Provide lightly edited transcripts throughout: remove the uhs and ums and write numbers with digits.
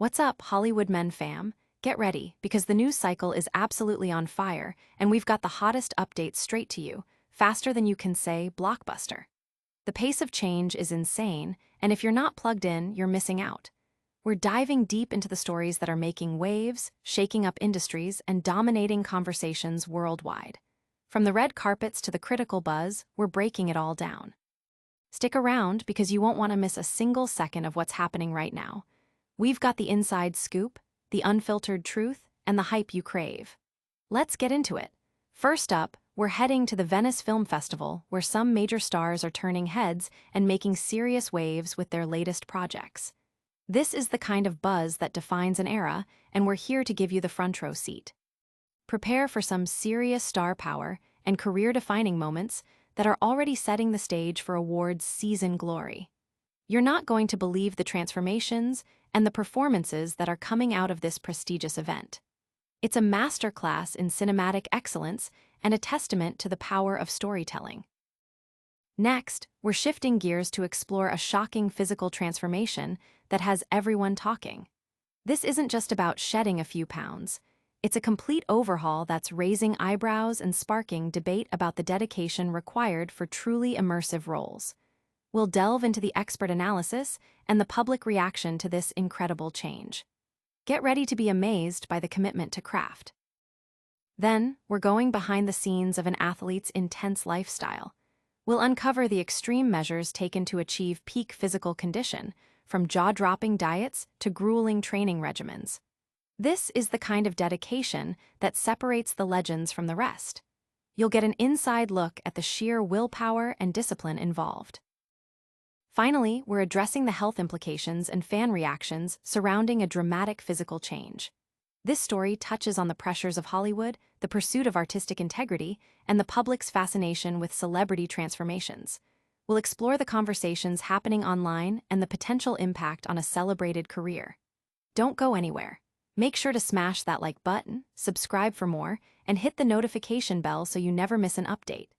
What's up, Hollywood men fam? Get ready, because the news cycle is absolutely on fire, and we've got the hottest updates straight to you, faster than you can say blockbuster. The pace of change is insane, and if you're not plugged in, you're missing out. We're diving deep into the stories that are making waves, shaking up industries, and dominating conversations worldwide. From the red carpets to the critical buzz, we're breaking it all down. Stick around because you won't want to miss a single second of what's happening right now. We've got the inside scoop, the unfiltered truth, and the hype you crave. Let's get into it. First up, we're heading to the Venice Film Festival, where some major stars are turning heads and making serious waves with their latest projects. This is the kind of buzz that defines an era, and we're here to give you the front row seat. Prepare for some serious star power and career-defining moments that are already setting the stage for awards season glory. You're not going to believe the transformations and the performances that are coming out of this prestigious event. It's a masterclass in cinematic excellence and a testament to the power of storytelling. Next, we're shifting gears to explore a shocking physical transformation that has everyone talking. This isn't just about shedding a few pounds. It's a complete overhaul that's raising eyebrows and sparking debate about the dedication required for truly immersive roles. We'll delve into the expert analysis and the public reaction to this incredible change. Get ready to be amazed by the commitment to craft. Then, we're going behind the scenes of an athlete's intense lifestyle. We'll uncover the extreme measures taken to achieve peak physical condition, from jaw-dropping diets to grueling training regimens. This is the kind of dedication that separates the legends from the rest. You'll get an inside look at the sheer willpower and discipline involved. Finally, we're addressing the health implications and fan reactions surrounding a dramatic physical change. This story touches on the pressures of Hollywood, the pursuit of artistic integrity, and the public's fascination with celebrity transformations. We'll explore the conversations happening online and the potential impact on a celebrated career. Don't go anywhere. Make sure to smash that like button, subscribe for more, and hit the notification bell so you never miss an update.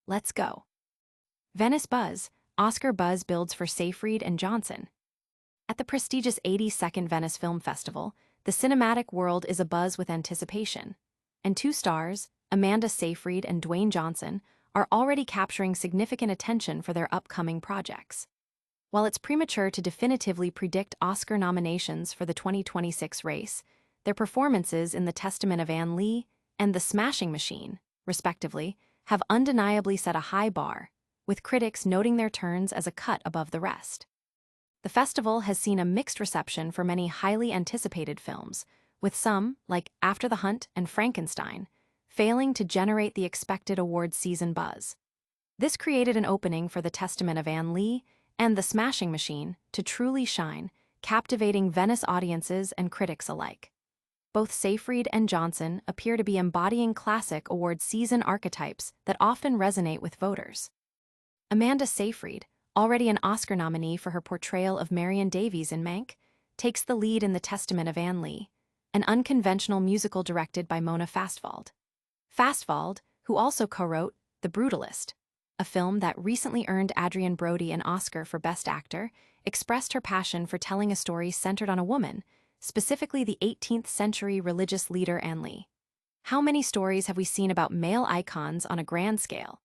Let's go. Venice Buzz. Oscar buzz builds for Seyfried and Johnson. At the prestigious 82nd Venice Film Festival, the cinematic world is abuzz with anticipation. And two stars, Amanda Seyfried and Dwayne Johnson, are already capturing significant attention for their upcoming projects. While it's premature to definitively predict Oscar nominations for the 2026 race, their performances in The Testament of Anne Lee and The Smashing Machine, respectively, have undeniably set a high bar, with critics noting their turns as a cut above the rest. The festival has seen a mixed reception for many highly anticipated films, with some, like After the Hunt and Frankenstein, failing to generate the expected awards season buzz. This created an opening for The Testament of Anne Lee and The Smashing Machine to truly shine, captivating Venice audiences and critics alike. Both Seyfried and Johnson appear to be embodying classic award season archetypes that often resonate with voters. Amanda Seyfried, already an Oscar nominee for her portrayal of Marion Davies in Mank, takes the lead in The Testament of Anne Lee, an unconventional musical directed by Mona Fastwald. Fastwald, who also co-wrote The Brutalist, a film that recently earned Adrien Brody an Oscar for Best Actor, expressed her passion for telling a story centered on a woman, specifically the 18th century religious leader Anne Lee. How many stories have we seen about male icons on a grand scale?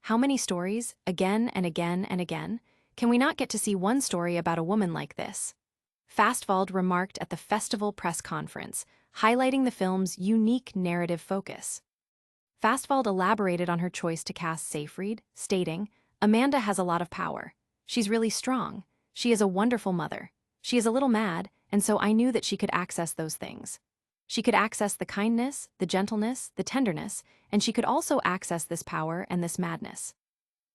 How many stories, again and again and again, can we not get to see one story about a woman like this? Fastwald remarked at the festival press conference, highlighting the film's unique narrative focus. Fastwald elaborated on her choice to cast Seyfried, stating, "Amanda has a lot of power. She's really strong. She is a wonderful mother. She is a little mad, and so I knew that she could access those things. She could access the kindness, the gentleness, the tenderness, and she could also access this power and this madness."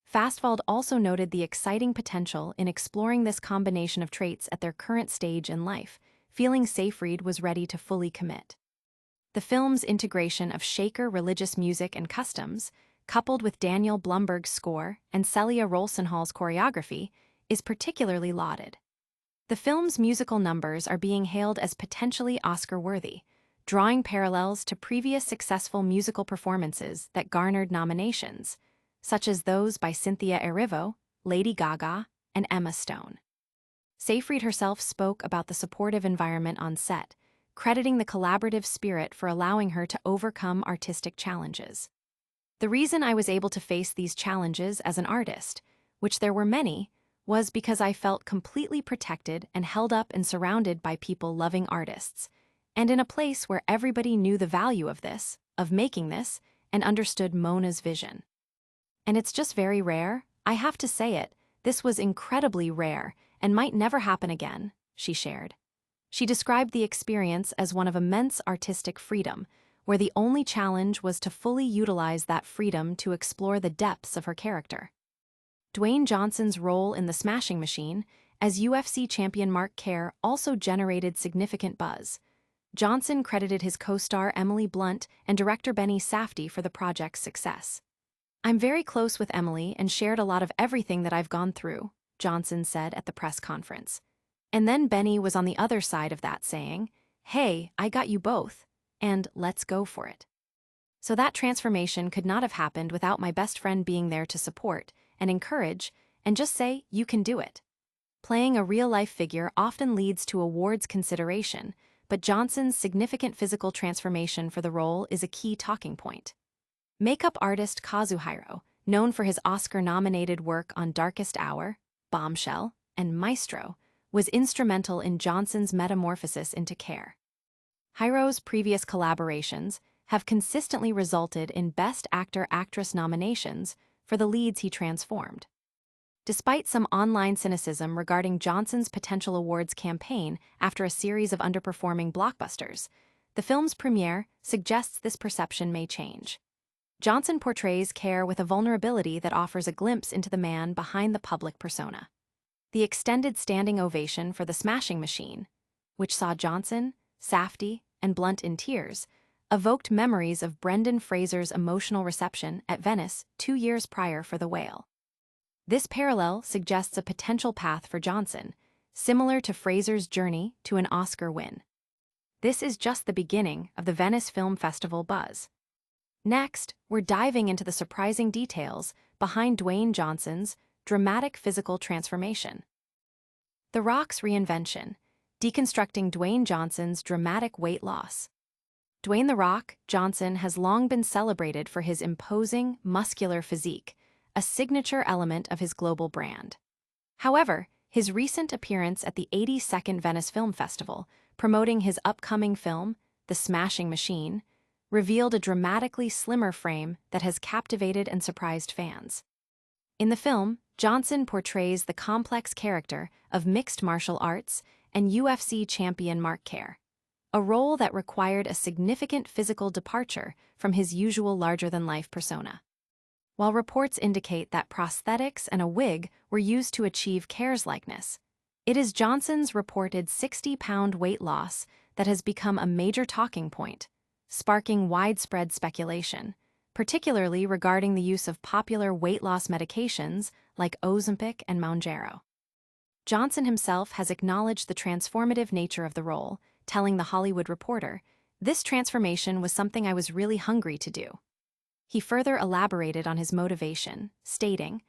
Fastwald also noted the exciting potential in exploring this combination of traits at their current stage in life, feeling Seyfried was ready to fully commit. The film's integration of Shaker religious music and customs, coupled with Daniel Blumberg's score and Celia Rolsenhall's choreography, is particularly lauded. The film's musical numbers are being hailed as potentially Oscar-worthy, drawing parallels to previous successful musical performances that garnered nominations, such as those by Cynthia Erivo, Lady Gaga, and Emma Stone. Seyfried herself spoke about the supportive environment on set, crediting the collaborative spirit for allowing her to overcome artistic challenges. The reason I was able to face these challenges as an artist, which there were many, was because I felt completely protected and held up and surrounded by people loving artists, and in a place where everybody knew the value of this, of making this, and understood Mona's vision. And it's just very rare, I have to say it, this was incredibly rare and might never happen again, she shared. She described the experience as one of immense artistic freedom, where the only challenge was to fully utilize that freedom to explore the depths of her character. Dwayne Johnson's role in The Smashing Machine as UFC champion Mark Kerr also generated significant buzz. Johnson credited his co-star Emily Blunt and director Benny Safdie for the project's success. "I'm very close with Emily and shared a lot of everything that I've gone through," Johnson said at the press conference. And then Benny was on the other side of that saying, "Hey, I got you both, and let's go for it." So that transformation could not have happened without my best friend being there to support and encourage and just say, "You can do it." Playing a real-life figure often leads to awards consideration, but Johnson's significant physical transformation for the role is a key talking point. Makeup artist Kazuhiro, known for his Oscar-nominated work on Darkest Hour, Bombshell, and Maestro, was instrumental in Johnson's metamorphosis into Kerr. Hiro's previous collaborations have consistently resulted in Best Actor/Actress nominations for the leads he transformed. Despite some online cynicism regarding Johnson's potential awards campaign after a series of underperforming blockbusters, the film's premiere suggests this perception may change. Johnson portrays Kerr with a vulnerability that offers a glimpse into the man behind the public persona. The extended standing ovation for The Smashing Machine, which saw Johnson, Safdie, and Blunt in tears, evoked memories of Brendan Fraser's emotional reception at Venice 2 years prior for The Whale. This parallel suggests a potential path for Johnson, similar to Fraser's journey to an Oscar win. This is just the beginning of the Venice Film Festival buzz. Next, we're diving into the surprising details behind Dwayne Johnson's dramatic physical transformation. The Rock's reinvention, deconstructing Dwayne Johnson's dramatic weight loss. Dwayne "The Rock" Johnson has long been celebrated for his imposing, muscular physique, a signature element of his global brand. However, his recent appearance at the 82nd Venice Film Festival, promoting his upcoming film, The Smashing Machine, revealed a dramatically slimmer frame that has captivated and surprised fans. In the film, Johnson portrays the complex character of mixed martial arts and UFC champion Mark Kerr, a role that required a significant physical departure from his usual larger-than-life persona. While reports indicate that prosthetics and a wig were used to achieve Kerr's likeness, it is Johnson's reported 60-pound weight loss that has become a major talking point, sparking widespread speculation, particularly regarding the use of popular weight loss medications like Ozempic and Mounjaro. Johnson himself has acknowledged the transformative nature of the role, telling The Hollywood Reporter, "This transformation was something I was really hungry to do." He further elaborated on his motivation, stating,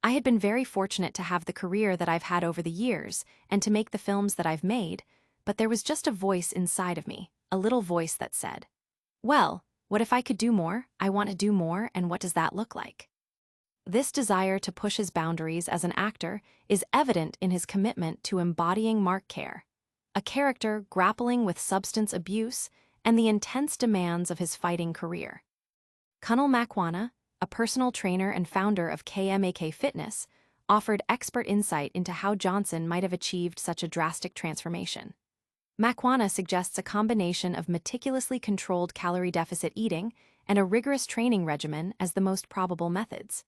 "I had been very fortunate to have the career that I've had over the years and to make the films that I've made, but there was just a voice inside of me, a little voice that said, 'Well, what if I could do more? I want to do more, and what does that look like?'" This desire to push his boundaries as an actor is evident in his commitment to embodying Mark Kerr, a character grappling with substance abuse and the intense demands of his fighting career. Kunal Makwana, a personal trainer and founder of KMAK Fitness, offered expert insight into how Johnson might have achieved such a drastic transformation. Makwana suggests a combination of meticulously controlled calorie deficit eating and a rigorous training regimen as the most probable methods.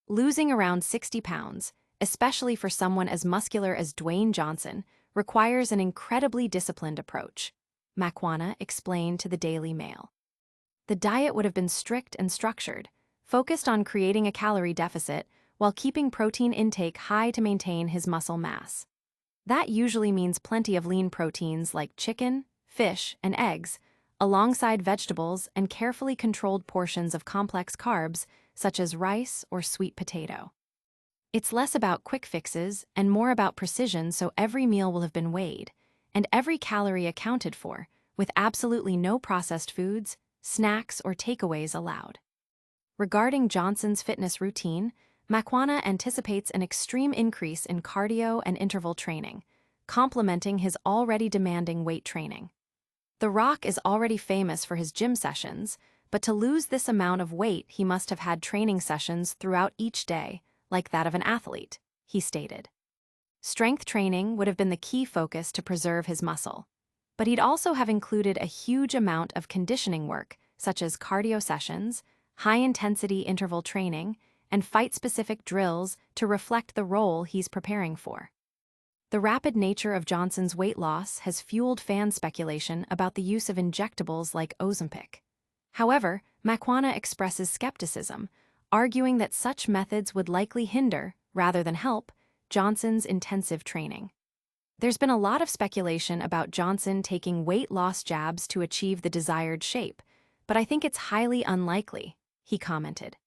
Losing around 60 pounds, especially for someone as muscular as Dwayne Johnson, requires an incredibly disciplined approach, Makwana explained to the Daily Mail. The diet would have been strict and structured, focused on creating a calorie deficit while keeping protein intake high to maintain his muscle mass. That usually means plenty of lean proteins like chicken, fish, and eggs, alongside vegetables and carefully controlled portions of complex carbs such as rice or sweet potato. It's less about quick fixes and more about precision, so every meal will have been weighed, and every calorie accounted for, with absolutely no processed foods, snacks, or takeaways allowed. Regarding Johnson's fitness routine, Makwana anticipates an extreme increase in cardio and interval training, complementing his already demanding weight training. The Rock is already famous for his gym sessions, but to lose this amount of weight, he must have had training sessions throughout each day, like that of an athlete, he stated. Strength training would have been the key focus to preserve his muscle, but he'd also have included a huge amount of conditioning work, such as cardio sessions, high-intensity interval training, and fight-specific drills to reflect the role he's preparing for. The rapid nature of Johnson's weight loss has fueled fan speculation about the use of injectables like Ozempic. However, Makwana expresses skepticism, arguing that such methods would likely hinder, rather than help, Johnson's intensive training. There's been a lot of speculation about Johnson taking weight loss jabs to achieve the desired shape, but I think it's highly unlikely, he commented.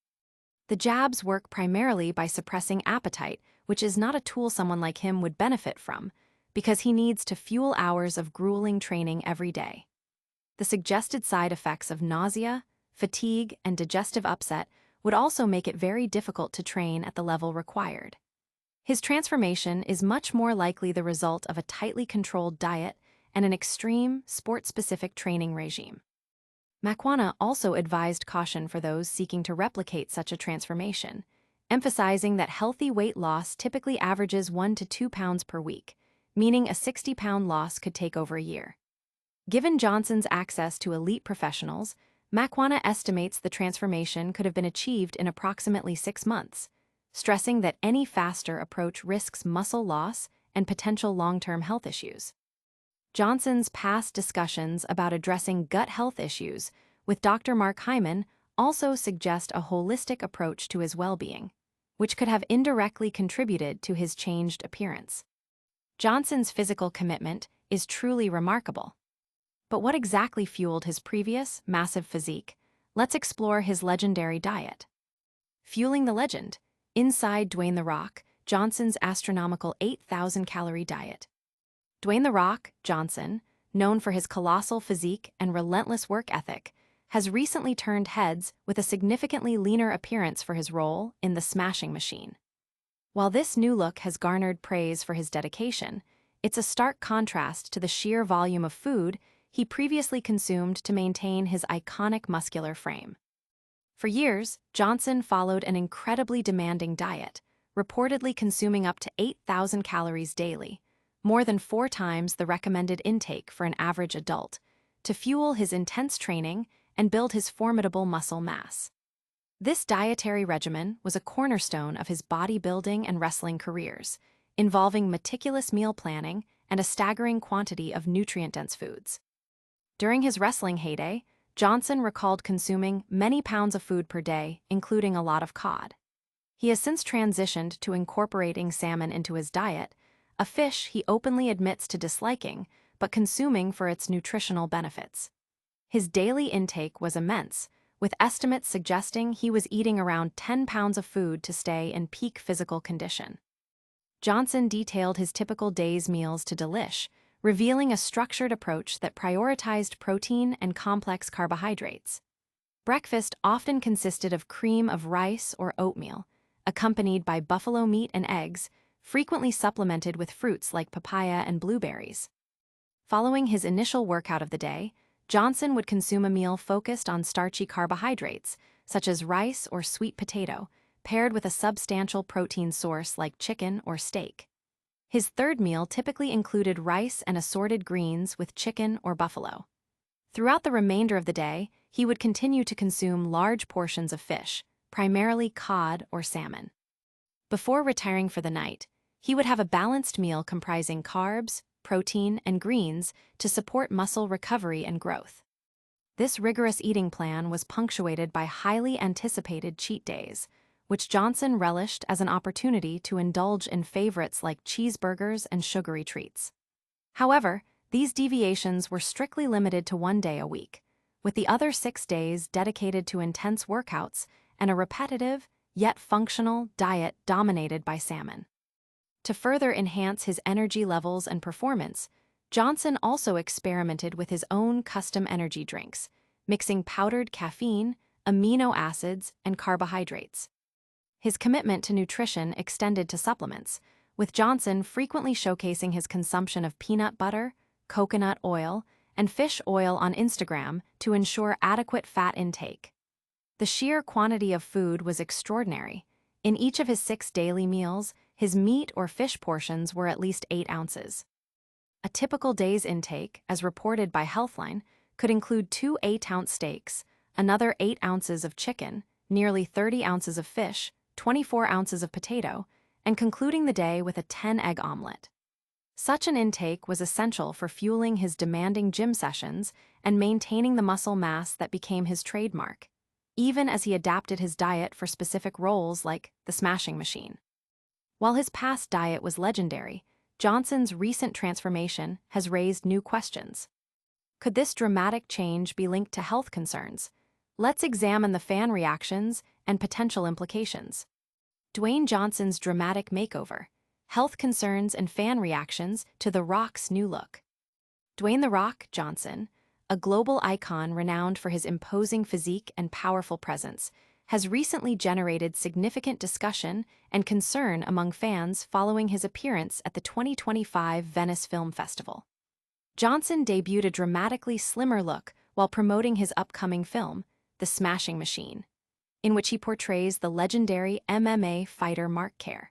The jabs work primarily by suppressing appetite, which is not a tool someone like him would benefit from, because he needs to fuel hours of grueling training every day. The suggested side effects of nausea, fatigue, and digestive upset would also make it very difficult to train at the level required. His transformation is much more likely the result of a tightly controlled diet and an extreme, sport-specific training regime. Makwana also advised caution for those seeking to replicate such a transformation, emphasizing that healthy weight loss typically averages 1 to 2 pounds per week, meaning a 60-pound loss could take over a year. Given Johnson's access to elite professionals, Makwana estimates the transformation could have been achieved in approximately 6 months, stressing that any faster approach risks muscle loss and potential long-term health issues. Johnson's past discussions about addressing gut health issues with Dr. Mark Hyman also suggest a holistic approach to his well-being, which could have indirectly contributed to his changed appearance. Johnson's physical commitment is truly remarkable. But what exactly fueled his previous, massive physique? Let's explore his legendary diet. Fueling the legend, inside Dwayne "The Rock" Johnson's astronomical 8,000-calorie diet. Dwayne "The Rock" Johnson, known for his colossal physique and relentless work ethic, has recently turned heads with a significantly leaner appearance for his role in The Smashing Machine. While this new look has garnered praise for his dedication, it's a stark contrast to the sheer volume of food he previously consumed to maintain his iconic muscular frame. For years, Johnson followed an incredibly demanding diet, reportedly consuming up to 8,000 calories daily, more than 4 times the recommended intake for an average adult, to fuel his intense training and build his formidable muscle mass. This dietary regimen was a cornerstone of his bodybuilding and wrestling careers, involving meticulous meal planning and a staggering quantity of nutrient-dense foods. During his wrestling heyday, Johnson recalled consuming many pounds of food per day, including a lot of cod. He has since transitioned to incorporating salmon into his diet, a fish he openly admits to disliking, but consuming for its nutritional benefits. His daily intake was immense, with estimates suggesting he was eating around 10 pounds of food to stay in peak physical condition. Johnson detailed his typical day's meals to Delish, revealing a structured approach that prioritized protein and complex carbohydrates. Breakfast often consisted of cream of rice or oatmeal, accompanied by buffalo meat and eggs, frequently supplemented with fruits like papaya and blueberries. Following his initial workout of the day, Johnson would consume a meal focused on starchy carbohydrates, such as rice or sweet potato, paired with a substantial protein source like chicken or steak. His third meal typically included rice and assorted greens with chicken or buffalo. Throughout the remainder of the day, he would continue to consume large portions of fish, primarily cod or salmon. Before retiring for the night, he would have a balanced meal comprising carbs, protein, and greens to support muscle recovery and growth. This rigorous eating plan was punctuated by highly anticipated cheat days, which Johnson relished as an opportunity to indulge in favorites like cheeseburgers and sugary treats. However, these deviations were strictly limited to 1 day a week, with the other 6 days dedicated to intense workouts and a repetitive, yet functional diet dominated by salmon. To further enhance his energy levels and performance, Johnson also experimented with his own custom energy drinks, mixing powdered caffeine, amino acids, and carbohydrates. His commitment to nutrition extended to supplements, with Johnson frequently showcasing his consumption of peanut butter, coconut oil, and fish oil on Instagram to ensure adequate fat intake. The sheer quantity of food was extraordinary. In each of his 6 daily meals, his meat or fish portions were at least 8 ounces. A typical day's intake, as reported by Healthline, could include 2 8-ounce steaks, another 8 ounces of chicken, nearly 30 ounces of fish, 24 ounces of potato, and concluding the day with a 10-egg omelet. Such an intake was essential for fueling his demanding gym sessions and maintaining the muscle mass that became his trademark, even as he adapted his diet for specific roles like the smashing machine. While his past diet was legendary, Johnson's recent transformation has raised new questions. Could this dramatic change be linked to health concerns? Let's examine the fan reactions and potential implications. Dwayne Johnson's dramatic makeover, health concerns and fan reactions to The Rock's new look. Dwayne "The Rock" Johnson, a global icon renowned for his imposing physique and powerful presence, has recently generated significant discussion and concern among fans following his appearance at the 2025 Venice Film Festival. Johnson debuted a dramatically slimmer look while promoting his upcoming film, The Smashing Machine, in which he portrays the legendary MMA fighter Mark Kerr.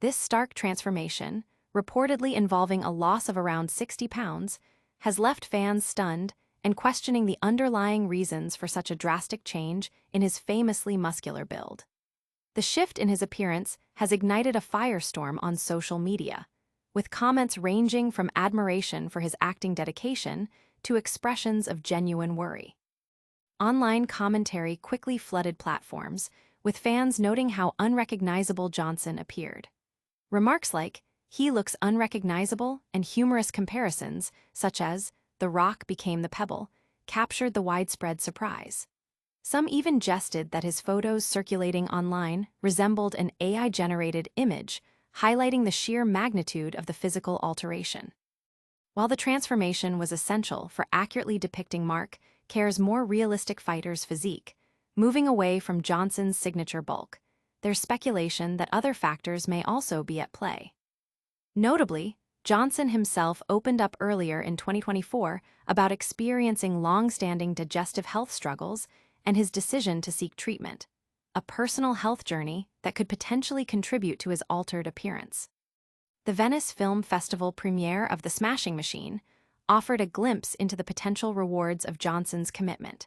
This stark transformation, reportedly involving a loss of around 60 pounds, has left fans stunned and questioning the underlying reasons for such a drastic change in his famously muscular build. The shift in his appearance has ignited a firestorm on social media, with comments ranging from admiration for his acting dedication to expressions of genuine worry. Online commentary quickly flooded platforms, with fans noting how unrecognizable Johnson appeared. Remarks like, "He looks unrecognizable," and humorous comparisons, such as, "The Rock became the pebble," captured the widespread surprise. Some even jested that his photos circulating online resembled an AI-generated image, highlighting the sheer magnitude of the physical alteration. While the transformation was essential for accurately depicting Mark Kerr's more realistic fighter's physique, moving away from Johnson's signature bulk, there's speculation that other factors may also be at play. Notably, Johnson himself opened up earlier in 2024 about experiencing long-standing digestive health struggles and his decision to seek treatment, a personal health journey that could potentially contribute to his altered appearance. The Venice Film Festival premiere of The Smashing Machine offered a glimpse into the potential rewards of Johnson's commitment.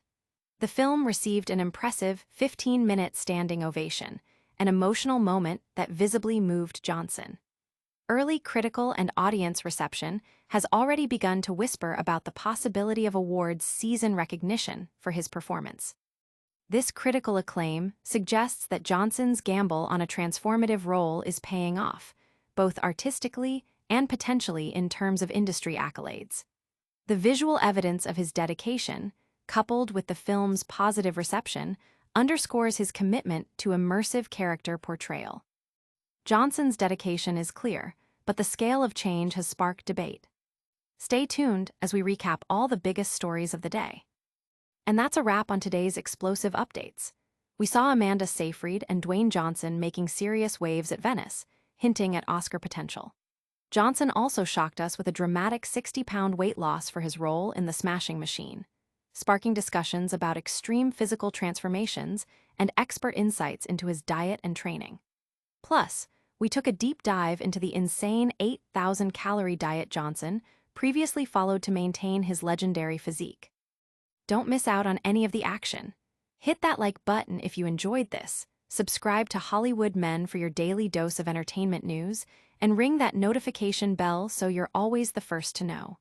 The film received an impressive 15-minute standing ovation, an emotional moment that visibly moved Johnson. Early critical and audience reception has already begun to whisper about the possibility of awards season recognition for his performance. This critical acclaim suggests that Johnson's gamble on a transformative role is paying off, both artistically and potentially in terms of industry accolades. The visual evidence of his dedication, coupled with the film's positive reception, underscores his commitment to immersive character portrayal. Johnson's dedication is clear, but the scale of change has sparked debate. Stay tuned as we recap all the biggest stories of the day. And that's a wrap on today's explosive updates. We saw Amanda Seyfried and Dwayne Johnson making serious waves at Venice, hinting at Oscar potential. Johnson also shocked us with a dramatic 60-pound weight loss for his role in The Smashing Machine, sparking discussions about extreme physical transformations and expert insights into his diet and training. Plus, we took a deep dive into the insane 8,000-calorie diet Johnson previously followed to maintain his legendary physique. Don't miss out on any of the action. Hit that like button if you enjoyed this, subscribe to Hollywood Men for your daily dose of entertainment news, and ring that notification bell so you're always the first to know.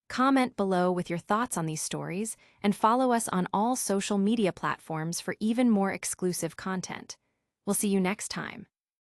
Comment below with your thoughts on these stories, and follow us on all social media platforms for even more exclusive content. We'll see you next time.